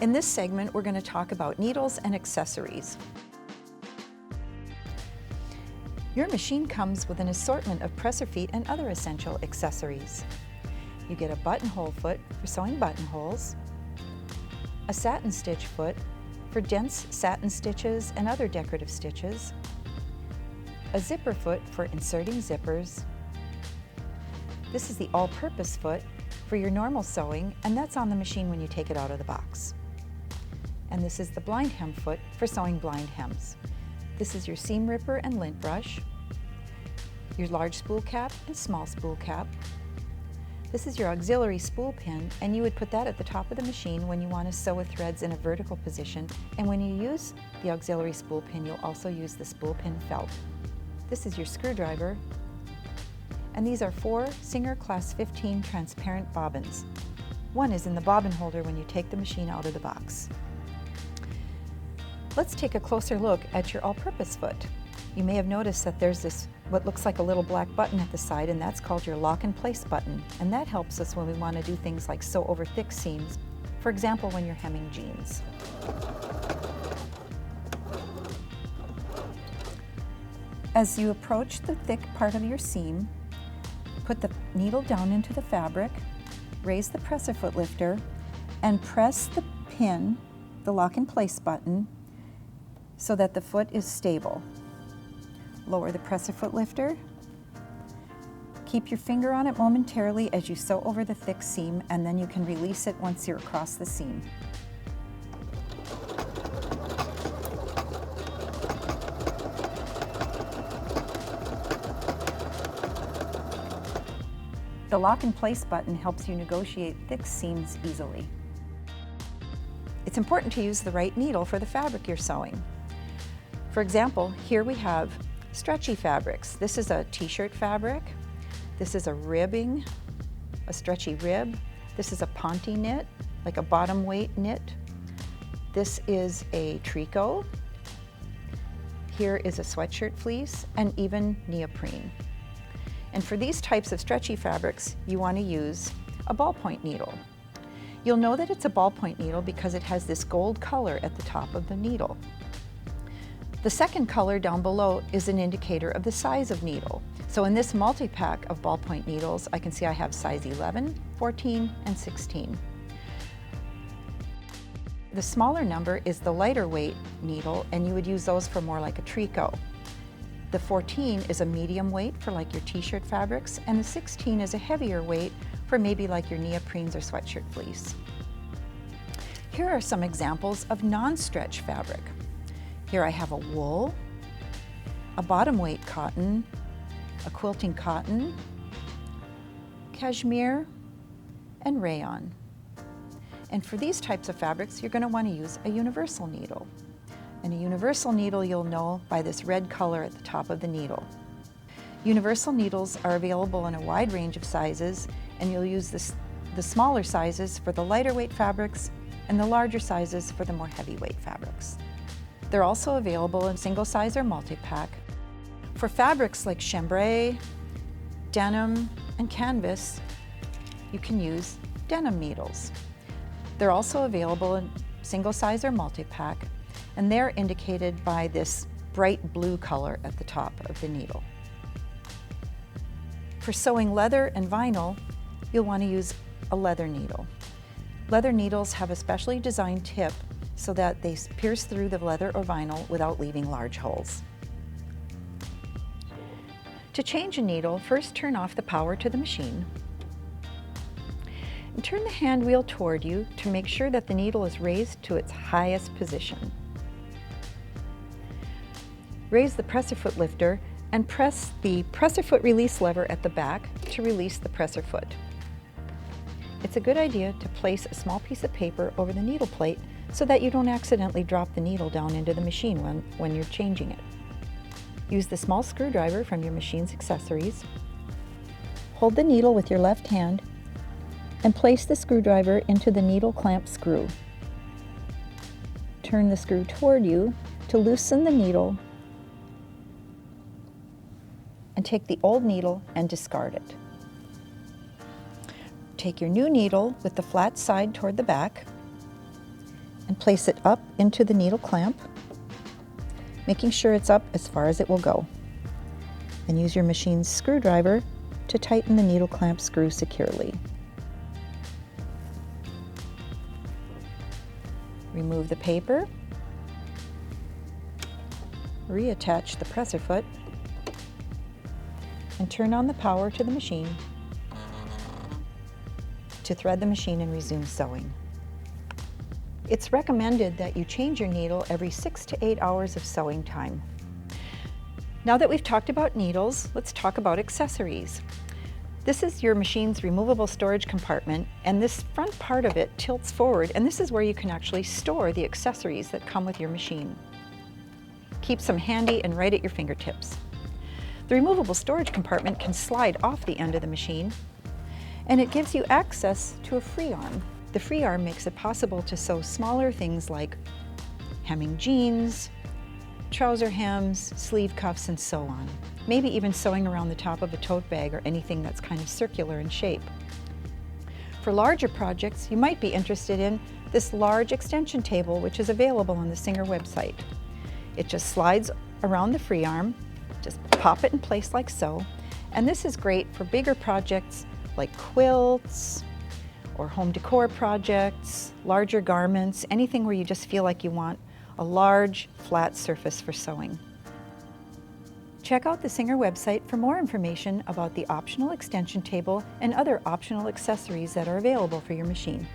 In this segment, we're going to talk about needles and accessories. Your machine comes with an assortment of presser feet and other essential accessories. You get a buttonhole foot for sewing buttonholes, a satin stitch foot for dense satin stitches and other decorative stitches, a zipper foot for inserting zippers. This is the all-purpose foot for your normal sewing, and that's on the machine when you take it out of the box. And this is the blind hem foot for sewing blind hems. This is your seam ripper and lint brush, your large spool cap and small spool cap. This is your auxiliary spool pin, and you would put that at the top of the machine when you want to sew with threads in a vertical position, and when you use the auxiliary spool pin, you'll also use the spool pin felt. This is your screwdriver, and these are 4 Singer Class 15 transparent bobbins. One is in the bobbin holder when you take the machine out of the box. Let's take a closer look at your all-purpose foot. You may have noticed that there's this what looks like a little black button at the side, and that's called your lock and place button, and that helps us when we want to do things like sew over thick seams, for example when you're hemming jeans. As you approach the thick part of your seam, put the needle down into the fabric, raise the presser foot lifter, and press the pin, the lock and place button, so that the foot is stable. Lower the presser foot lifter. Keep your finger on it momentarily as you sew over the thick seam, and then you can release it once you're across the seam. The lock and place button helps you negotiate thick seams easily. It's important to use the right needle for the fabric you're sewing. For example, here we have stretchy fabrics. This is a t-shirt fabric. This is a ribbing, a stretchy rib. This is a ponte knit, like a bottom weight knit. This is a tricot. Here is a sweatshirt fleece, and even neoprene. And for these types of stretchy fabrics, you want to use a ballpoint needle. You'll know that it's a ballpoint needle because it has this gold color at the top of the needle. The second color down below is an indicator of the size of needle. So in this multi-pack of ballpoint needles, I can see I have size 11, 14, and 16. The smaller number is the lighter weight needle, and you would use those for more like a tricot. The 14 is a medium weight for like your t-shirt fabrics, and the 16 is a heavier weight for maybe like your neoprenes or sweatshirt fleece. Here are some examples of non-stretch fabric. Here I have a wool, a bottom weight cotton, a quilting cotton, cashmere, and rayon. And for these types of fabrics, you're going to want to use a universal needle. And a universal needle you'll know by this red color at the top of the needle. Universal needles are available in a wide range of sizes, and you'll use the smaller sizes for the lighter weight fabrics and the larger sizes for the more heavyweight fabrics. They're also available in single size or multi-pack. For fabrics like chambray, denim, and canvas, you can use denim needles. They're also available in single size or multi-pack, and they're indicated by this bright blue color at the top of the needle. For sewing leather and vinyl, you'll want to use a leather needle. Leather needles have a specially designed tip so that they pierce through the leather or vinyl without leaving large holes. To change a needle, first turn off the power to the machine and turn the hand wheel toward you to make sure that the needle is raised to its highest position. Raise the presser foot lifter and press the presser foot release lever at the back to release the presser foot. It's a good idea to place a small piece of paper over the needle plate so that you don't accidentally drop the needle down into the machine when you're changing it. Use the small screwdriver from your machine's accessories. Hold the needle with your left hand and place the screwdriver into the needle clamp screw. Turn the screw toward you to loosen the needle and take the old needle and discard it. Take your new needle with the flat side toward the back and place it up into the needle clamp, making sure it's up as far as it will go. Then use your machine's screwdriver to tighten the needle clamp screw securely. Remove the paper, reattach the presser foot, and turn on the power to the machine to thread the machine and resume sewing. It's recommended that you change your needle every 6 to 8 hours of sewing time. Now that we've talked about needles, let's talk about accessories. This is your machine's removable storage compartment, and this front part of it tilts forward, and this is where you can actually store the accessories that come with your machine. Keep some handy and right at your fingertips. The removable storage compartment can slide off the end of the machine, and it gives you access to a free arm. The free arm makes it possible to sew smaller things like hemming jeans, trouser hems, sleeve cuffs, and so on. Maybe even sewing around the top of a tote bag or anything that's kind of circular in shape. For larger projects, you might be interested in this large extension table, which is available on the Singer website. It just slides around the free arm, just pop it in place like so, and this is great for bigger projects like quilts or home decor projects, larger garments, anything where you just feel like you want a large, flat surface for sewing. Check out the Singer website for more information about the optional extension table and other optional accessories that are available for your machine.